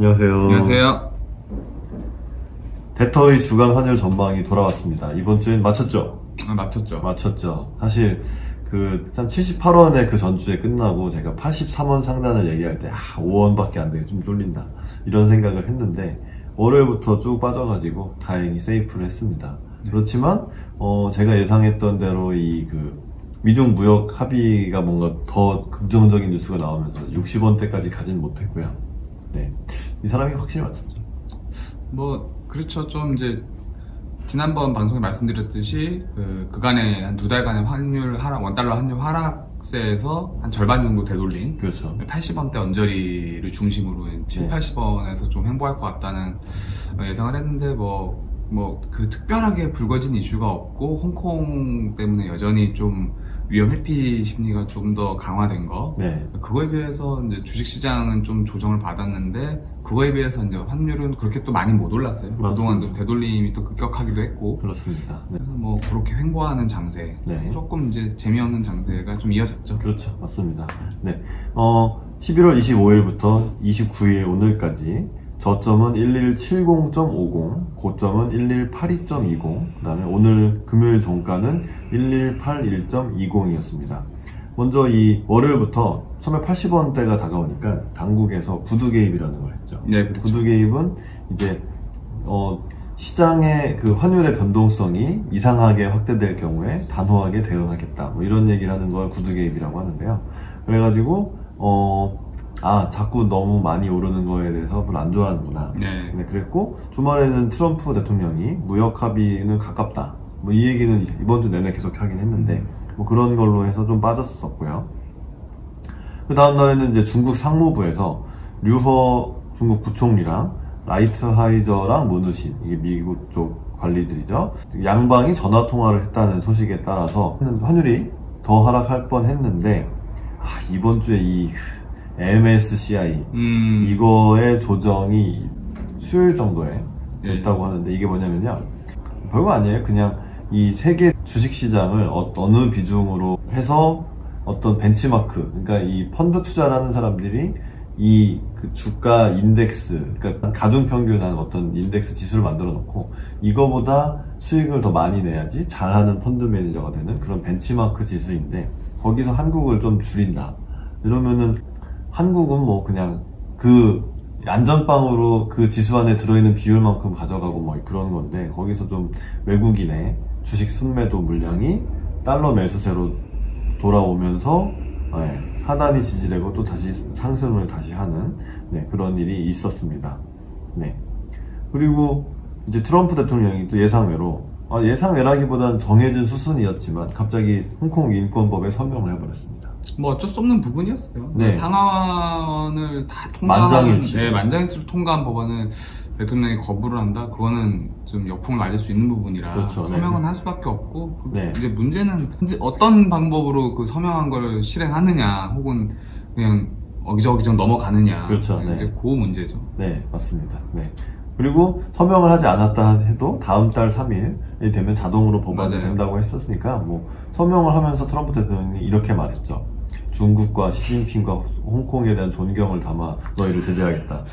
안녕하세요. 안녕하세요. 데터의 주간 환율 전망이 돌아왔습니다. 이번 주엔 맞췄죠? 맞췄죠. 맞췄죠. 사실 한 78원에 그 전주에 끝나고 제가 83원 상단을 얘기할 때 5원밖에 안 되게 좀 쫄린다 이런 생각을 했는데 월요일부터 쭉 빠져가지고 다행히 세이프를 했습니다. 그렇지만 제가 예상했던 대로 이 미중 무역 합의가 뭔가 더 긍정적인 뉴스가 나오면서 60원대까지 가진 못했고요. 네, 이 사람이 확실히 맞췄죠. 그렇죠. 좀 이제 지난번 방송에 말씀드렸듯이 그간의 한 2달간의 환율 하락, 원달러 환율 하락세에서 한 절반 정도 되돌린, 그렇죠. 80원대 언저리를 중심으로 7, 80원에서 좀 횡보할 것 같다는 예상을 했는데 특별하게 불거진 이슈가 없고 홍콩 때문에 여전히 좀 위험 회피 심리가 좀 더 강화된 거. 네. 그거에 비해서 이제 주식시장은 좀 조정을 받았는데 그거에 비해서 이제 환율은 그렇게 또 많이 못 올랐어요. 그동안도 되돌림이 또 급격하기도 했고. 그렇습니다. 네. 그래서 그렇게 횡보하는 장세. 네. 조금 이제 재미없는 장세가 좀 이어졌죠. 그렇죠. 맞습니다. 네. 11월 25일부터 29일 오늘까지 저점은 1170.50, 고점은 1182.20, 그 다음에 오늘 금요일 종가는 1181.20이었습니다. 먼저 이 월요일부터 처음에 80원대가 다가오니까 당국에서 구두 개입이라는 걸 했죠. 네, 그렇죠. 구두 개입은 이제 시장의 환율의 변동성이 이상하게 확대될 경우에 단호하게 대응하겠다, 이런 얘기를 하는 걸 구두 개입이라고 하는데요. 그래가지고 자꾸 너무 많이 오르는 거에 대해서 별로 안 좋아하는구나. 네. 그랬고 주말에는 트럼프 대통령이 무역 합의는 가깝다, 이 얘기는 이번 주 내내 계속 하긴 했는데 그런 걸로 해서 좀 빠졌었고요. 그 다음 날에는 이제 중국 상무부에서 류허 중국 부총리랑 라이트하이저랑 문우신, 이게 미국 쪽 관리들이죠, 양방이 전화 통화를 했다는 소식에 따라서 환율이 더 하락할 뻔 했는데 이번 주에 이 MSCI 이거의 조정이 수요일 정도에 됐다고 하는데, 이게 뭐냐면요, 별거 아니에요. 그냥 이 세계 주식시장을 어느 비중으로 해서 어떤 벤치마크, 그러니까 이 펀드 투자를 하는 사람들이 이 주가 인덱스, 그러니까 가중평균한 어떤 인덱스 지수를 만들어 놓고 이거보다 수익을 더 많이 내야지 잘하는 펀드 매니저가 되는 그런 벤치마크 지수인데, 거기서 한국을 좀 줄인다 이러면은 한국은 그냥 안전빵으로 그 지수 안에 들어있는 비율만큼 가져가고 그런 건데, 거기서 좀 외국인의 주식 순매도 물량이 달러 매수세로 돌아오면서 하단이 지지되고 또 다시 상승을 다시 하는 그런 일이 있었습니다. 네. 그리고 이제 트럼프 대통령이 또 예상외로, 예상외라기보다는 정해진 수순이었지만 갑자기 홍콩 인권법에 서명을 해버렸습니다. 어쩔 수 없는 부분이었어요. 네. 상하원을 다 만장일치로 통과한 법안을 대통령이 거부를 한다? 그거는 좀 역풍을 맞을 수 있는 부분이라, 그렇죠. 서명은 할 수밖에 없고, 네. 이제 문제는 어떤 방법으로 그 서명한 걸 실행하느냐, 혹은 그냥 어기저기 넘어가느냐. 그렇죠. 이제 그 문제죠. 네, 맞습니다. 네. 그리고 서명을 하지 않았다 해도 다음 달 3일이 되면 자동으로 보관이 된다고 했었으니까, 서명을 하면서 트럼프 대통령이 이렇게 말했죠. 중국과 시진핑과 홍콩에 대한 존경을 담아 너희를 제재하겠다.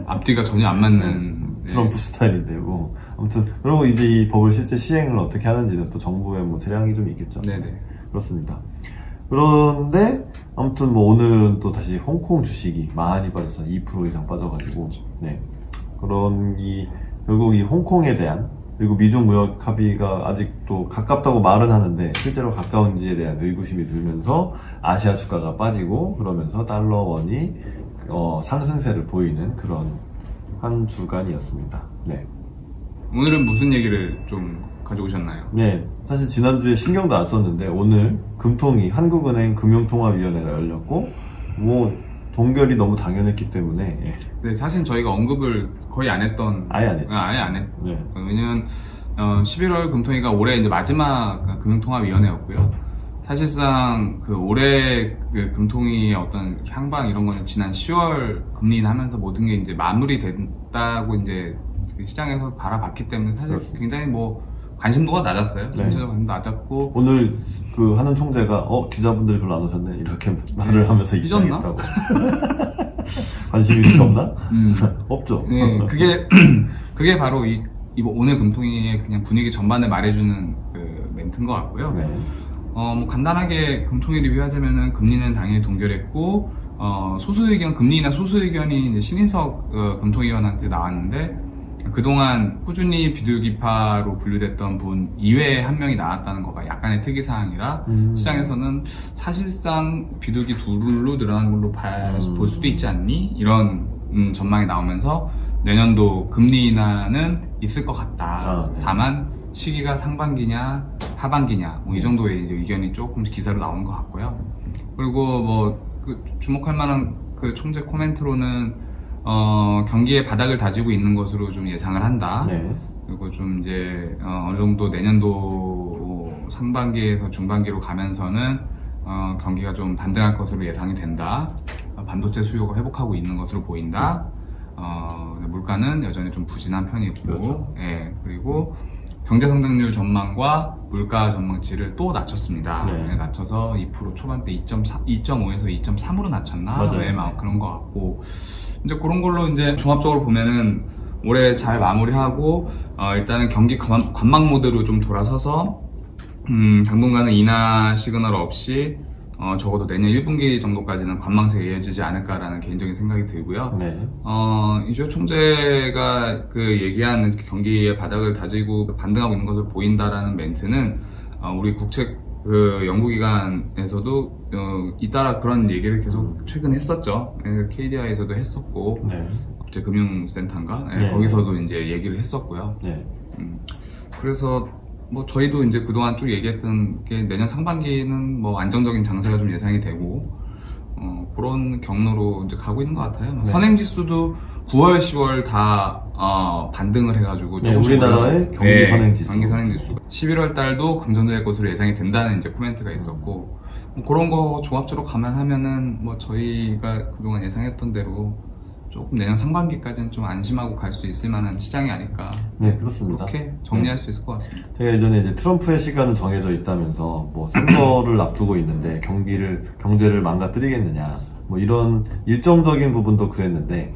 앞뒤가 전혀 안 맞는 트럼프 스타일인데요. 아무튼 그리고 이제 이 법을 실제 시행을 어떻게 하는지는 또 정부의 재량이 좀 있겠죠. 네네. 그렇습니다. 그런데 아무튼 오늘은 또 다시 홍콩 주식이 많이 빠져서 2% 이상 빠져가지고, 결국 이 홍콩에 대한, 그리고 미중 무역 합의가 아직도 가깝다고 말은 하는데 실제로 가까운지에 대한 의구심이 들면서 아시아 주가가 빠지고, 그러면서 달러 원이 상승세를 보이는 그런 한 주간이었습니다. 네. 오늘은 무슨 얘기를 좀 가져오셨나요? 네, 사실 지난주에 신경도 안 썼는데 오늘 금통위, 한국은행 금융통화위원회가 열렸고, 동결이 너무 당연했기 때문에 네, 사실 저희가 언급을 거의 안 했던, 아예 안 했죠. 아예 안 했죠. 네. 왜냐면 11월 금통위가 올해 이제 마지막 금융통화위원회였고요. 사실상 올해 금통위의 어떤 향방 이런 거는 지난 10월 금리 인하하면서 모든 게 이제 마무리됐다고 이제 시장에서 바라봤기 때문에 사실 그렇습니다. 굉장히 관심도가 낮았어요. 네. 전체적으로 관심도 낮았고 오늘 그 하는 총재가 기자분들이 별로 안 오셨네 이렇게 말을 하면서 삐졌나? 입장했다고. 관심이 없나? 없죠. 네, 그게 바로 이번 오늘 금통위의 그냥 분위기 전반을 말해주는 그 멘트인 것 같고요. 네. 뭐 간단하게 금통위 리뷰하자면은 금리는 당연히 동결했고, 금리나 소수 의견이 신인석 금통위원한테 나왔는데, 그동안 꾸준히 비둘기파로 분류됐던 분 이외에 한 명이 나왔다는 거가 약간의 특이사항이라, 시장에서는 사실상 비둘기 둘로 늘어난 걸로 볼 수도 있지 않니? 이런 전망이 나오면서, 내년도 금리 인하는 있을 것 같다. 네. 다만 시기가 상반기냐 하반기냐 뭐 이 정도의 이제 의견이 조금 기사로 나오는 것 같고요. 그리고 주목할 만한 그 총재 코멘트로는 경기의 바닥을 다지고 있는 것으로 좀 예상을 한다. 네. 그리고 좀 이제 어느 정도 내년도 상반기에서 중반기로 가면서는 경기가 좀 반등할 것으로 예상이 된다. 반도체 수요가 회복하고 있는 것으로 보인다. 물가는 여전히 좀 부진한 편이고, 그렇죠. 예, 그리고 경제 성장률 전망과 물가 전망치를 또 낮췄습니다. 네. 네, 낮춰서 2% 초반대 2.5에서 2.3으로 낮췄나? 맞아요. 네, 그런 것 같고, 이제 그런 걸로 이제 종합적으로 보면은 올해 잘 마무리하고, 일단은 경기 관망 모드로 좀 돌아서서, 당분간은 인하 시그널 없이 적어도 내년 1분기 정도까지는 관망세가 이어지지 않을까라는 개인적인 생각이 들고요. 네. 이주호 총재가 그 얘기한 경기의 바닥을 다지고 반등하고 있는 것을 보인다라는 멘트는 우리 국책 그 연구기관에서도 잇따라 그런 얘기를 계속 최근 했었죠. KDI에서도 했었고, 네. 국제금융센터인가? 네. 거기서도 이제 얘기를 했었고요. 네. 그래서 뭐 저희도 이제 그동안 쭉 얘기했던 게 내년 상반기는 뭐 안정적인 장세가 좀 예상이 되고 그런 경로로 이제 가고 있는 것 같아요. 네. 선행지수도 9월, 10월 다 반등을 해가지고 네, 우리나라의 경기 선행지수. 경기 선행지수가 11월 달도 긍정적일 것으로 예상이 된다는 이제 코멘트가 있었고 뭐 그런 거 종합적으로 감안하면은 뭐 저희가 그동안 예상했던 대로 조금 내년 상반기까지는 좀 안심하고 갈 수 있을 만한 시장이 아닐까. 네, 그렇습니다. 그렇게 정리할 수 있을 것 같습니다. 제가 예전에 이제 트럼프의 시간은 정해져 있다면서 뭐 선거를 앞두고 있는데 경제를 망가뜨리겠느냐 뭐 이런 일정적인 부분도 그랬는데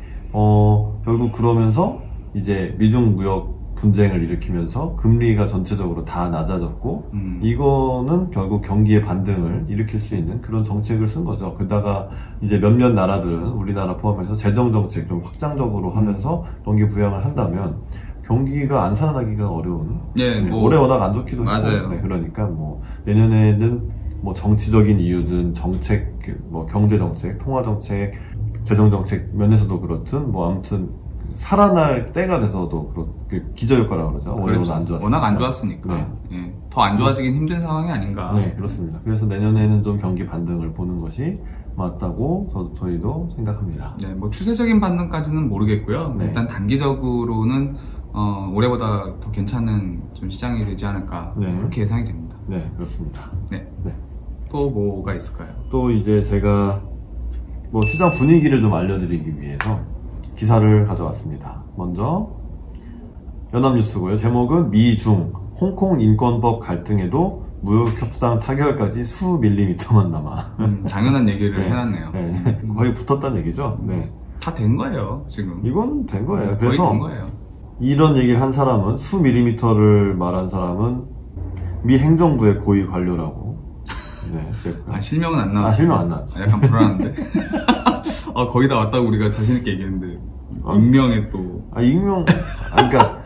결국 그러면서 이제 미중 무역 분쟁을 일으키면서 금리가 전체적으로 다 낮아졌고 이거는 결국 경기의 반등을 일으킬 수 있는 그런 정책을 쓴 거죠. 그러다가 이제 몇몇 나라들은 우리나라 포함해서 재정 정책 좀 확장적으로 하면서 경기 부양을 한다면 경기가 안 살아나기가 어려운. 네, 뭐 올해 워낙 안 좋기도 맞아요. 했고. 네, 그러니까 뭐 내년에는 뭐 정치적인 이유든 정책, 뭐 경제 정책, 통화 정책, 재정 정책 면에서도 그렇든 뭐 아무튼 살아날 때가 돼서도 기저효과라고 그러죠. 그렇죠. 안 좋았으니까. 워낙 안 좋았으니까. 네. 예, 더 안 좋아지긴 힘든 상황이 아닌가. 네, 그렇습니다. 그래서 내년에는 좀 경기 반등을 보는 것이 맞다고 저희도 생각합니다. 네, 뭐 추세적인 반등까지는 모르겠고요. 네. 일단 단기적으로는 올해보다 더 괜찮은 좀 시장이 되지 않을까. 네. 그렇게 예상이 됩니다. 네, 그렇습니다. 네. 네. 또 뭐가 있을까요? 또 이제 제가 뭐 시장 분위기를 좀 알려드리기 위해서 기사를 가져왔습니다. 먼저 연합뉴스고요. 제목은 미중 홍콩 인권법 갈등에도 무역협상 타결까지 수 밀리미터만 남아. 당연한 얘기를 네. 해놨네요. 네. 거의 붙었다는 얘기죠. 네. 다 된 거예요, 지금. 이건 된 거예요. 거의 그래서 된 거예요. 이런 얘기를 한 사람은 수 밀리미터를 말한 사람은 미 행정부의 고위 관료라고. 네. 그랬고요. 실명은 안 나왔죠. 실명 안 나왔죠. 약간 불안한데. 거의 다 왔다고 우리가 자신있게 얘기했는데. 익명에 또. 익명, 그러니까,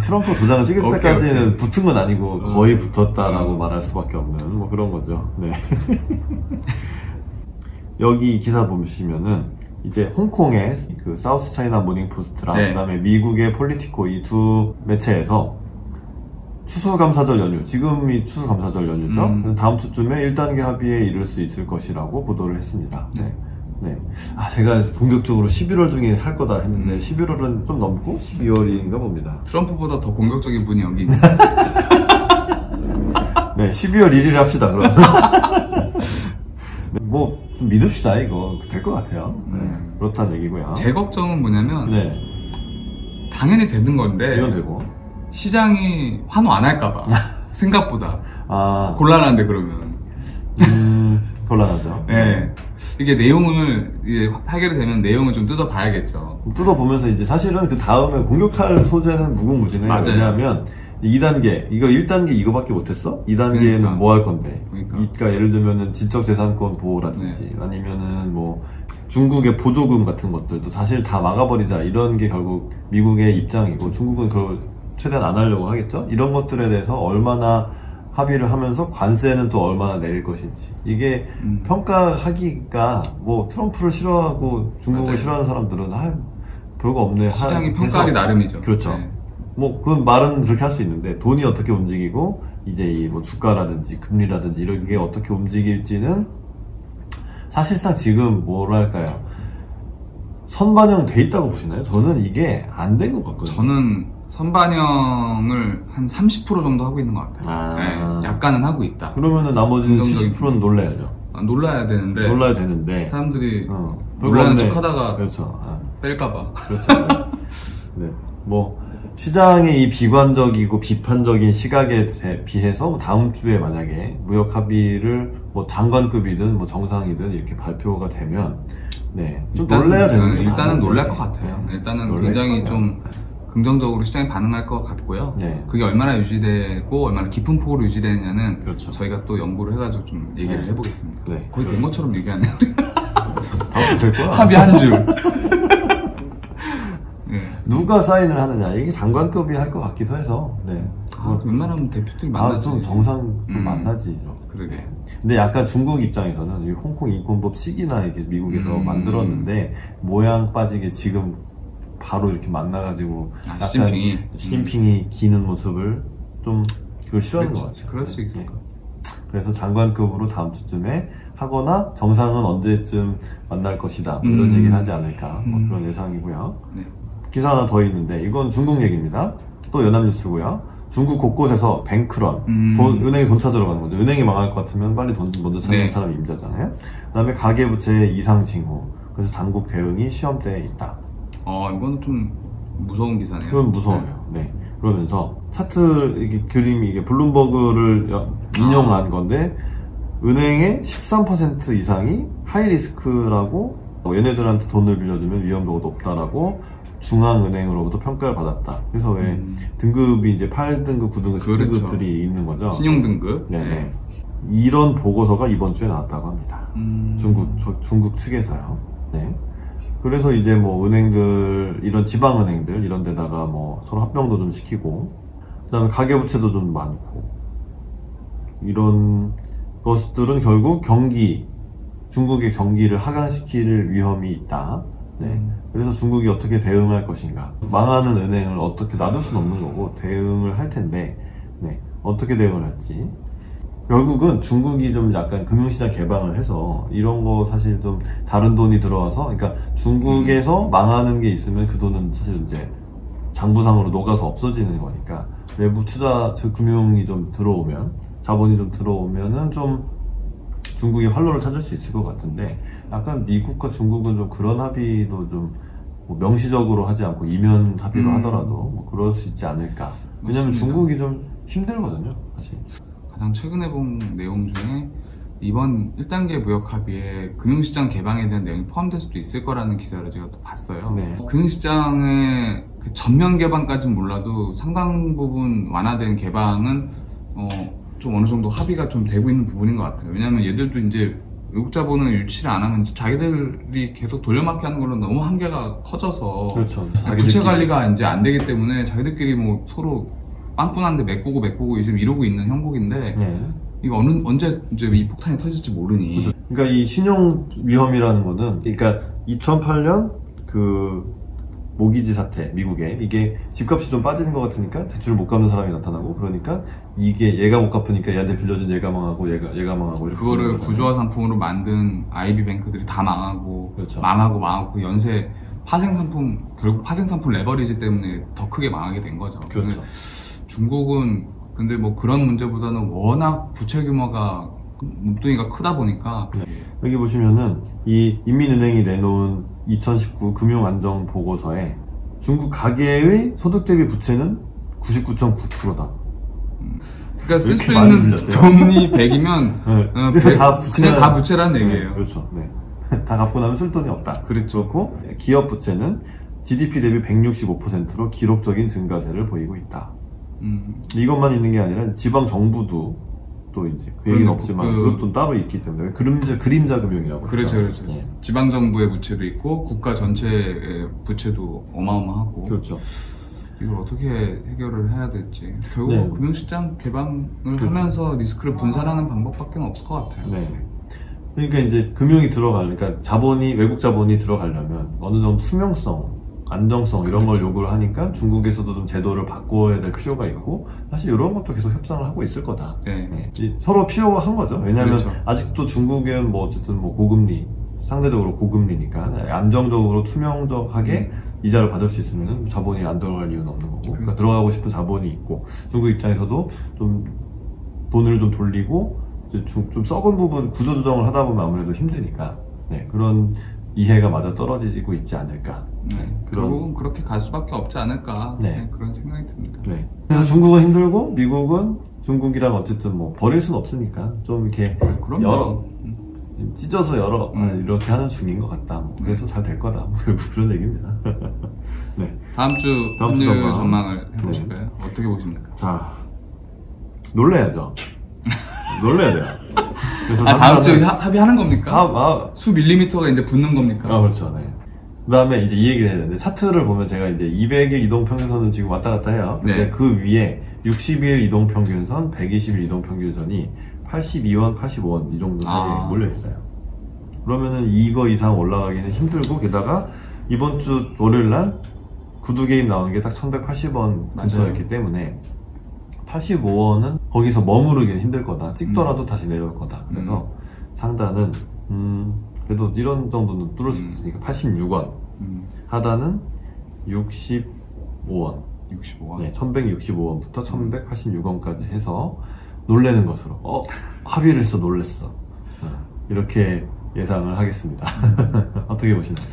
트럼프 도장을 찍을 오케이, 때까지는 오케이. 붙은 건 아니고 거의 붙었다라고 말할 수밖에 없는 뭐 그런 거죠. 네. 여기 기사 보시면은 이제 홍콩의 그 사우스 차이나 모닝 포스트랑 네. 그다음에 미국의 폴리티코 이 두 매체에서 추수감사절 연휴, 지금이 추수감사절 연휴죠. 다음 주쯤에 1단계 합의에 이를 수 있을 것이라고 보도를 했습니다. 네. 네. 제가 본격적으로 11월 중에 할 거다 했는데 11월은 좀 넘고 12월인가 봅니다. 트럼프보다 더 공격적인 분이 여기 있네. 네, 12월 1일에 합시다, 그럼. 네, 뭐, 좀 믿읍시다, 이거. 될 것 같아요. 네, 그렇다는 얘기고요. 제 걱정은 뭐냐면, 네, 당연히 되는 건데, 이건 되고. 시장이 환호 안 할까봐 생각보다 아, 곤란한데 그러면 곤란하죠. 네. 이게 내용을 이게 하게 되면 내용을 좀 뜯어봐야겠죠. 뜯어보면서 이제 사실은 그 다음에 공격할 소재는 무궁무진해요. 맞아요. 왜냐하면 2단계, 이거 1단계 이거밖에 못했어? 2단계는 그러니까. 뭐 할 건데? 그러니까. 예를 들면은 지적재산권 보호라든지 아니면은 뭐 중국의 보조금 같은 것들도 사실 다 막아버리자 이런 게 결국 미국의 입장이고 중국은 그걸 최대한 안 하려고 하겠죠? 이런 것들에 대해서 얼마나 합의를 하면서 관세는 또 얼마나 내릴 것인지 이게 평가하기가 뭐 트럼프를 싫어하고 중국을 맞아요. 싫어하는 사람들은 별거 없네 시장이 평가하기 나름이죠. 그렇죠. 네. 뭐 그건 말은 그렇게 할 수 있는데 돈이 어떻게 움직이고 이제 이 뭐 주가라든지 금리라든지 이런 게 어떻게 움직일지는 사실상 지금 뭐랄까요 선반영 돼 있다고 보시나요? 저는 이게 안 된 것 같거든요. 저는 선반영을 한 30% 정도 하고 있는 것 같아요. 아. 네, 약간은 하고 있다. 그러면은 나머지는 긍정적인 70%는 놀라야죠. 놀라야 되는데 놀라야 되는데 사람들이 별거 놀라는 없네. 척하다가 그렇죠. 뺄까봐. 그렇죠. 네. 뭐 시장의 이 비관적이고 비판적인 시각에 비해서 다음 주에 만약에 무역 합의를 뭐 장관급이든 뭐 정상이든 이렇게 발표가 되면 네. 좀 놀라야 되는 게 일단은 많아요. 놀랄 것 같아요. 네. 일단은 놀랄 굉장히 거예요. 좀 긍정적으로 시장이 반응할 것 같고요. 네. 그게 얼마나 유지되고 얼마나 깊은 폭으로 유지되느냐는 그렇죠. 저희가 또 연구를 해가지고 좀 얘기를 네. 해보겠습니다. 네. 거의 된 것처럼 얘기하네요. 다음 될 거야. 합의 한 줄. 네. 누가 사인을 하느냐 이게 장관급이 할 것 같기도 해서 네. 웬만하면 대표들이 만나지. 좀 정상 좀 만나지. 그러게. 근데 약간 중국 입장에서는 이 홍콩 인권법 시기나 이게 미국에서 만들었는데 모양 빠지게 지금 바로 이렇게 만나가지고 약간 시진핑이 기는 모습을 좀 그걸 싫어하는 것 같아요. 그럴 수 있을 것 같아요. 그래서 장관급으로 다음 주쯤에 하거나 정상은 언제쯤 만날 것이다 뭐 이런 얘기를 하지 않을까 뭐 그런 예상이고요. 네. 기사 하나 더 있는데 이건 중국 얘기입니다. 또 연합뉴스고요. 중국 곳곳에서 뱅크런, 은행에 돈 찾으러 가는 거죠. 은행이 망할 것 같으면 빨리 돈 먼저 찾는 네. 사람이 임자잖아요. 그 다음에 가계부채의 이상 징후. 그래서 당국 대응이 시험대에 있다. 이거는 좀 무서운 기사네요. 그건 무서워요. 네. 그러면서 차트 이게 그림이 이게 블룸버그를 인용한 건데 은행의 13% 이상이 하이리스크라고 얘네들한테 돈을 빌려주면 위험도가 높다라고 중앙은행으로부터 평가를 받았다. 그래서 왜 등급이 이제 8등급, 9등급, 10등급들이 그렇죠. 있는 거죠. 신용등급. 네. 이런 보고서가 이번 주에 나왔다고 합니다. 중국 측에서요. 네. 그래서 이제 뭐 은행들, 이런 지방은행들 이런 데다가 뭐 서로 합병도 좀 시키고 그 다음에 가계부채도 좀 많고 이런 것들은 결국 중국의 경기를 하강시킬 위험이 있다. 네. 그래서 중국이 어떻게 대응할 것인가. 망하는 은행을 어떻게 놔둘 수는 없는 거고 대응을 할 텐데 네. 어떻게 대응을 할지. 결국은 중국이 좀 약간 금융시장 개방을 해서 이런 거 사실 좀 다른 돈이 들어와서 그러니까 중국에서 망하는 게 있으면 그 돈은 사실 이제 장부상으로 녹아서 없어지는 거니까 외부 투자, 즉 금융이 좀 들어오면 자본이 좀 들어오면은 좀 중국이 활로를 찾을 수 있을 것 같은데 약간 미국과 중국은 좀 그런 합의도 좀 뭐 명시적으로 하지 않고 이면 합의로 하더라도 뭐 그럴 수 있지 않을까. 왜냐면 맞습니다. 중국이 좀 힘들거든요, 사실. 가장 최근에 본 내용 중에 이번 1단계 무역 합의에 금융시장 개방에 대한 내용이 포함될 수도 있을 거라는 기사를 제가 또 봤어요. 네. 금융시장의 그 전면 개방까지는 몰라도 상당 부분 완화된 개방은 좀 어느 정도 합의가 좀 되고 있는 부분인 것 같아요. 왜냐하면 얘들도 이제 외국 자본을 유치를 안 하면 자기들이 계속 돌려막기 하는 걸로 너무 한계가 커져서 그렇죠. 부채 관리가 이제 안 되기 때문에 자기들끼리 뭐 서로 빵꾸난데 메꾸고 지금 이러고 있는 형국인데 네. 이거 언제 이제 이 폭탄이 터질지 모르니. 그렇죠. 그러니까 이 신용 위험이라는 거는 그러니까 2008년 그 모기지 사태 미국에 이게 집값이 좀 빠지는 것 같으니까 대출을 못 갚는 사람이 나타나고 그러니까 이게 얘가 못 갚으니까 얘한테 빌려준 얘가 망하고 얘가 망하고 이렇게 그거를 구조화 상품으로 만든 IB 뱅크들이 다 망하고 그렇죠. 망하고 그 연쇄 파생 상품 결국 파생 상품 레버리지 때문에 더 크게 망하게 된 거죠. 그렇죠. 중국은 근데 뭐 그런 문제보다는 워낙 부채 규모가 몸뚱이가 크다 보니까 여기 보시면은 이 인민은행이 내놓은 2019 금융안정보고서에 중국 가계의 소득 대비 부채는 99.9%다. 그러니까 쓸 수 있는 돈이 100이면 그냥 다 부채라는 얘기예요. 네, 그렇죠. 네. 다 갚고 나면 쓸 돈이 없다. 그렇죠. 그렇고 기업 부채는 GDP 대비 165%로 기록적인 증가세를 보이고 있다. 이것만 있는 게 아니라 지방 정부도 또 이제 그 얘기는 없지만 그것도 따로 있기 때문에 그림자 금융이라고. 그렇죠, 그렇죠. 네. 지방 정부의 부채도 있고 국가 전체의 부채도 어마어마하고. 그렇죠. 이걸 어떻게 해결을 해야 될지 결국 네. 금융시장 개방을 그렇죠. 하면서 리스크를 분산하는 방법밖에 없을 것 같아요. 네. 그러니까 이제 금융이 그러니까 자본이 외국 자본이 들어가려면 어느 정도 투명성, 안정성 이런 걸 요구를 하니까 중국에서도 좀 제도를 바꿔야 될 필요가 있고 사실 이런 것도 계속 협상을 하고 있을 거다. 네. 네. 서로 필요가 한 거죠. 왜냐하면 그렇죠. 아직도 중국은 뭐 어쨌든 뭐 고금리 상대적으로 고금리니까 안정적으로 투명적하게 이자를 받을 수 있으면 자본이 안 들어갈 이유는 없는 거고 그러니까 들어가고 싶은 자본이 있고 중국 입장에서도 좀 돈을 좀 돌리고 이제 좀 썩은 부분 구조조정을 하다 보면 아무래도 힘드니까 네, 그런 이해가 맞아 떨어지고 있지 않을까. 네, 결국은 그렇게 갈 수밖에 없지 않을까. 네. 네, 그런 생각이 듭니다. 네. 그래서 중국은 힘들고 미국은 중국이랑 어쨌든 뭐 버릴 수는 없으니까 좀 이렇게 여러 찢어서 이렇게 하는 중인 것 같다. 뭐 그래서 잘 될 거다. 뭐 그런 얘기입니다. 네. 다음 주 환율 전망을 해보실까요? 네. 어떻게 보십니까? 자, 놀래야죠. 놀래야 돼요. 그래서 다음 주 합의하는 겁니까? 수 밀리미터가 이제 붙는 겁니까? 그렇죠. 네. 그 다음에 이제 이 얘기를 해야 되는데, 차트를 보면 제가 이제 200일 이동평균선은 지금 왔다 갔다 해요. 네. 근데 그 위에 60일 이동평균선, 120일 이동평균선이 82원, 85원 이 정도 사이에 몰려있어요. 그러면은 이거 이상 올라가기는 힘들고, 게다가 이번 주 월요일날 구두개입 나오는 게 딱 1180원 근처였기 때문에 85원은 거기서 머무르기는 힘들 거다. 찍더라도 다시 내려올 거다. 그래서 상단은 그래도 이런 정도는 뚫을 수 있으니까 86원 하단은 65원 네, 1165원부터 1186원까지 해서 놀래는 것으로 합의를 해서 놀랬어 이렇게 예상을 하겠습니다. 어떻게 보시나요?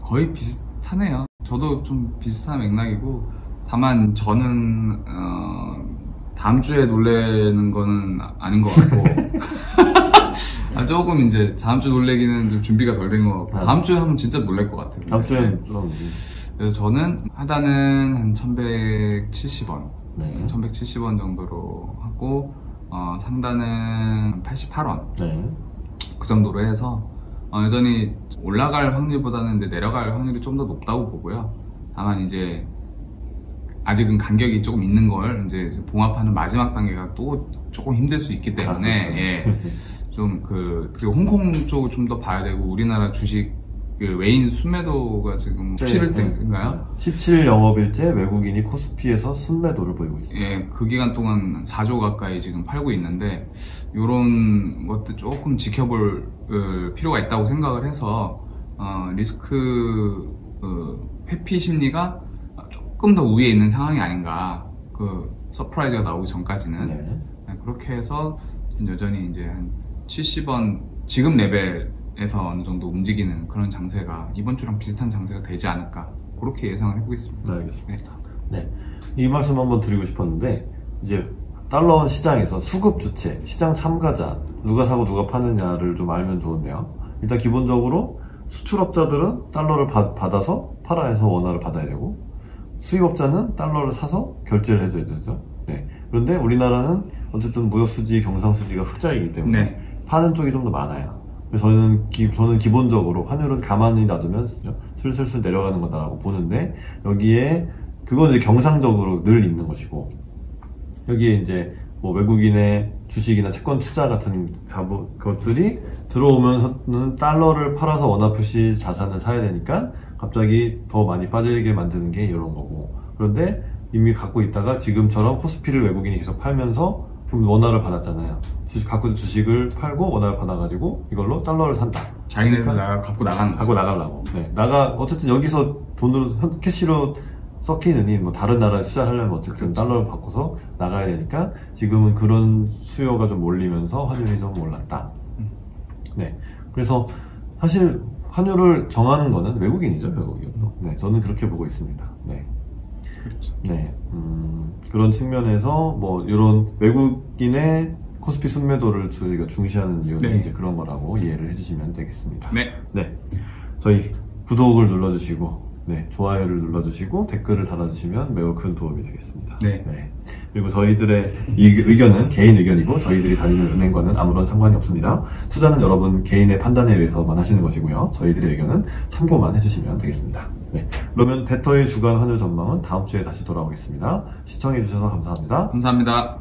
거의 비슷하네요. 저도 좀 비슷한 맥락이고 다만 저는 다음 주에 놀래는 거는 아닌 것 같고 조금 이제 다음 주 놀래기는 좀 준비가 덜 된 것 같고 다음 주에 하면 진짜 놀랄 것 같아요. 다음 주에 좀 그래서 저는 하단은 한 1170원 네. 1170원 정도로 하고 상단은 88원 네. 그 정도로 해서 여전히 올라갈 확률보다는 이제 내려갈 확률이 좀 더 높다고 보고요. 다만 이제 아직은 간격이 조금 있는 걸 이제 봉합하는 마지막 단계가 또 조금 힘들 수 있기 때문에 예, 좀 그리고 홍콩 쪽을 좀 더 봐야 되고 우리나라 주식 외인 순매도가 지금 17일인가요? 17 영업일째 외국인이 코스피에서 순매도를 보이고 있습니다. 예, 그 기간 동안 4조 가까이 지금 팔고 있는데 이런 것들 조금 지켜볼 필요가 있다고 생각을 해서 리스크 회피 심리가 조금 더 우위에 있는 상황이 아닌가. 서프라이즈가 나오기 전까지는 네, 그렇게 해서 여전히 이제 한 70원 지금 레벨에서 어느 정도 움직이는 그런 장세가 이번 주랑 비슷한 장세가 되지 않을까 그렇게 예상을 해보겠습니다. 네, 알겠습니다. 네, 이 말씀 한번 드리고 싶었는데 이제 달러원 시장에서 수급 주체, 시장 참가자 누가 사고 누가 파느냐를 좀 알면 좋은데요. 일단 기본적으로 수출업자들은 달러를 받아서 팔아 해서 원화를 받아야 되고 수입업자는 달러를 사서 결제를 해줘야 되죠. 네. 그런데 우리나라는 어쨌든 무역수지, 경상수지가 흑자이기 때문에 네. 파는 쪽이 좀 더 많아요. 그래서 저는 기본적으로 환율은 가만히 놔두면 슬슬슬 내려가는 거다라고 보는데 여기에 그건 이제 경상적으로 늘 있는 것이고 여기에 이제 뭐 외국인의 주식이나 채권 투자 같은 것들이 들어오면서는 달러를 팔아서 원화 표시 자산을 사야 되니까 갑자기 더 많이 빠지게 만드는 게 이런 거고 그런데 이미 갖고 있다가 지금처럼 코스피를 외국인이 계속 팔면서 그럼 원화를 받았잖아요. 갖고 있는 주식을 팔고 원화를 받아가지고 이걸로 달러를 산다. 자기네들 갖고 나가는 갖고 나가려고. 네. 어쨌든 여기서 돈으로 캐시로 섞이느니 뭐 다른 나라에 투자를 하려면 어쨌든 그렇죠. 달러를 바꿔서 나가야 되니까 지금은 그런 수요가 좀 몰리면서 환율이 좀 올랐다. 네. 그래서 사실 환율을 정하는 거는 외국인이죠, 결국은. 네. 저는 그렇게 보고 있습니다. 네. 그렇죠. 네. 그런 측면에서 뭐 이런 외국인의 코스피 순매도를 저희가 중시하는 이유는 네. 이제 그런 거라고 이해를 해주시면 되겠습니다. 네. 네. 저희 구독을 눌러주시고, 네, 좋아요를 눌러주시고, 댓글을 달아주시면 매우 큰 도움이 되겠습니다. 네. 그리고 저희들의 이 의견은 개인 의견이고, 저희들이 다니는 은행과는 아무런 상관이 없습니다. 투자는 여러분 개인의 판단에 의해서만 하시는 것이고요. 저희들의 의견은 참고만 해주시면 되겠습니다. 네. 그러면 데터의 주간 환율 전망은 다음 주에 다시 돌아오겠습니다. 시청해주셔서 감사합니다. 감사합니다.